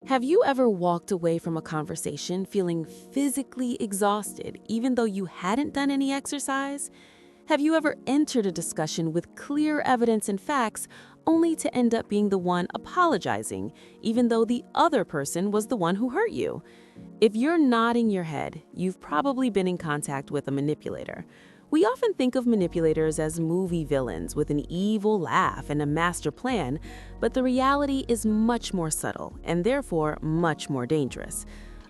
Have you ever walked away from a conversation feeling physically exhausted even though you hadn't done any exercise? Have you ever entered a discussion with clear evidence and facts only to end up being the one apologizing even though the other person was the one who hurt you? If you're nodding your head, you've probably been in contact with a manipulator. We often think of manipulators as movie villains with an evil laugh and a master plan, but the reality is much more subtle and therefore much more dangerous.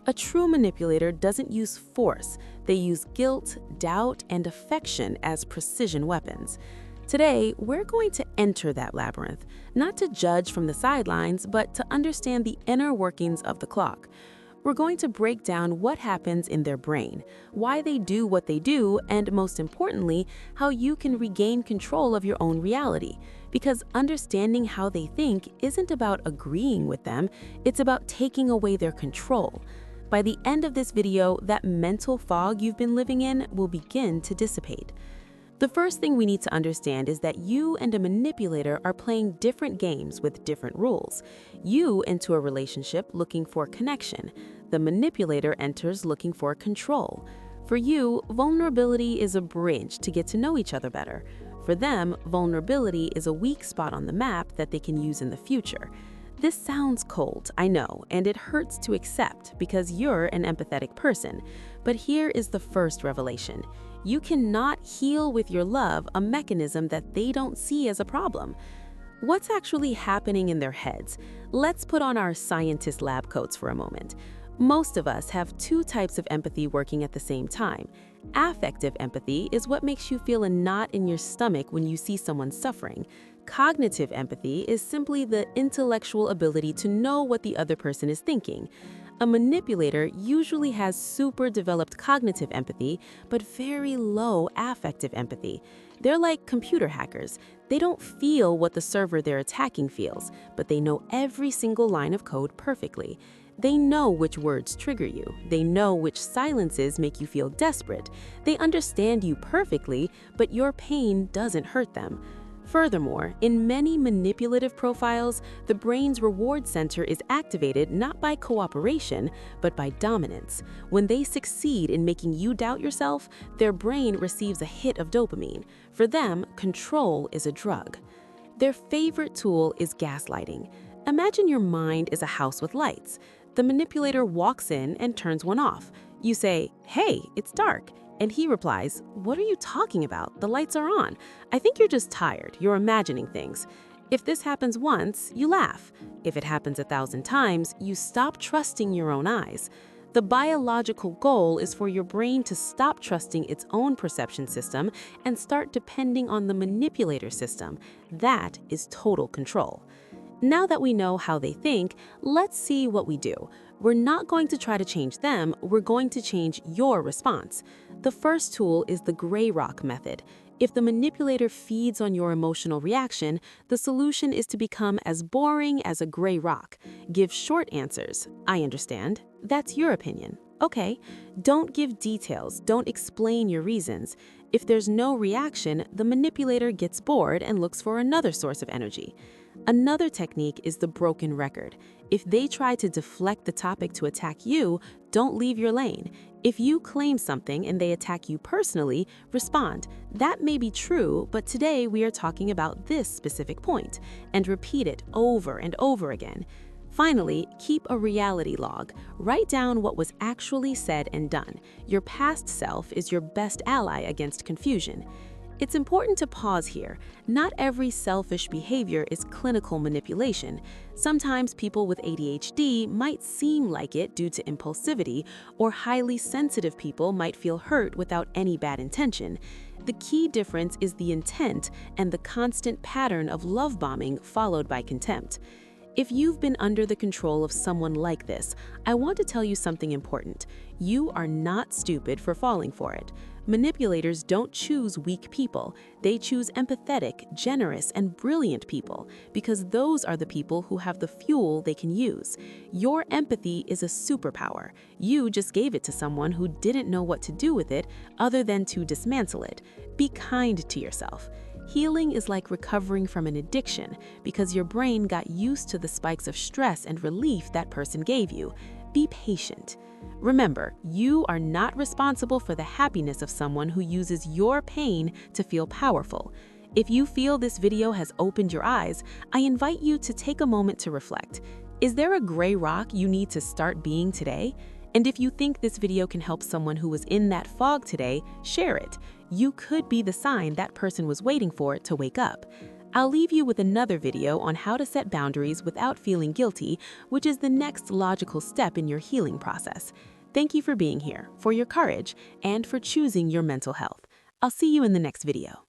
A true manipulator doesn't use force, they use guilt, doubt, and affection as precision weapons. Today, we're going to enter that labyrinth, not to judge from the sidelines, but to understand the inner workings of the clock. We're going to break down what happens in their brain, why they do what they do, and most importantly, how you can regain control of your own reality. Because understanding how they think isn't about agreeing with them, it's about taking away their control. By the end of this video, that mental fog you've been living in will begin to dissipate. The first thing we need to understand is that you and a manipulator are playing different games with different rules. You enter a relationship looking for connection. The manipulator enters looking for control. For you, vulnerability is a bridge to get to know each other better. For them, vulnerability is a weak spot on the map that they can use in the future. This sounds cold, I know, and it hurts to accept because you're an empathetic person. But here is the first revelation. You cannot heal with your love a mechanism that they don't see as a problem. What's actually happening in their heads? Let's put on our scientist lab coats for a moment. Most of us have two types of empathy working at the same time. Affective empathy is what makes you feel a knot in your stomach when you see someone suffering. Cognitive empathy is simply the intellectual ability to know what the other person is thinking. A manipulator usually has super developed cognitive empathy, but very low affective empathy. They're like computer hackers. They don't feel what the server they're attacking feels, but they know every single line of code perfectly. They know which words trigger you. They know which silences make you feel desperate. They understand you perfectly, but your pain doesn't hurt them. Furthermore, in many manipulative profiles, the brain's reward center is activated not by cooperation, but by dominance. When they succeed in making you doubt yourself, their brain receives a hit of dopamine. For them, control is a drug. Their favorite tool is gaslighting. Imagine your mind is a house with lights. The manipulator walks in and turns one off. You say, "Hey, it's dark." And he replies, "What are you talking about? The lights are on. I think you're just tired. You're imagining things." If this happens once, you laugh. If it happens 1,000 times, you stop trusting your own eyes. The biological goal is for your brain to stop trusting its own perception system and start depending on the manipulator system. That is total control. Now that we know how they think, let's see what we do. We're not going to try to change them, we're going to change your response. The first tool is the gray rock method. If the manipulator feeds on your emotional reaction, the solution is to become as boring as a gray rock. Give short answers. "I understand. That's your opinion. Okay." Don't give details, don't explain your reasons. If there's no reaction, the manipulator gets bored and looks for another source of energy. Another technique is the broken record. If they try to deflect the topic to attack you, don't leave your lane. If you claim something and they attack you personally, respond. "That may be true, but today we are talking about this specific point," and repeat it over and over again. Finally, keep a reality log. Write down what was actually said and done. Your past self is your best ally against confusion. It's important to pause here. Not every selfish behavior is clinical manipulation. Sometimes people with ADHD might seem like it due to impulsivity, or highly sensitive people might feel hurt without any bad intention. The key difference is the intent and the constant pattern of love bombing followed by contempt. If you've been under the control of someone like this, I want to tell you something important. You are not stupid for falling for it. Manipulators don't choose weak people. They choose empathetic, generous, and brilliant people because those are the people who have the fuel they can use. Your empathy is a superpower. You just gave it to someone who didn't know what to do with it other than to dismantle it. Be kind to yourself. Healing is like recovering from an addiction because your brain got used to the spikes of stress and relief that person gave you. Be patient. Remember, you are not responsible for the happiness of someone who uses your pain to feel powerful. If you feel this video has opened your eyes, I invite you to take a moment to reflect. Is there a gray rock you need to start being today? And if you think this video can help someone who was in that fog today, share it. You could be the sign that person was waiting for to wake up. I'll leave you with another video on how to set boundaries without feeling guilty, which is the next logical step in your healing process. Thank you for being here, for your courage, and for choosing your mental health. I'll see you in the next video.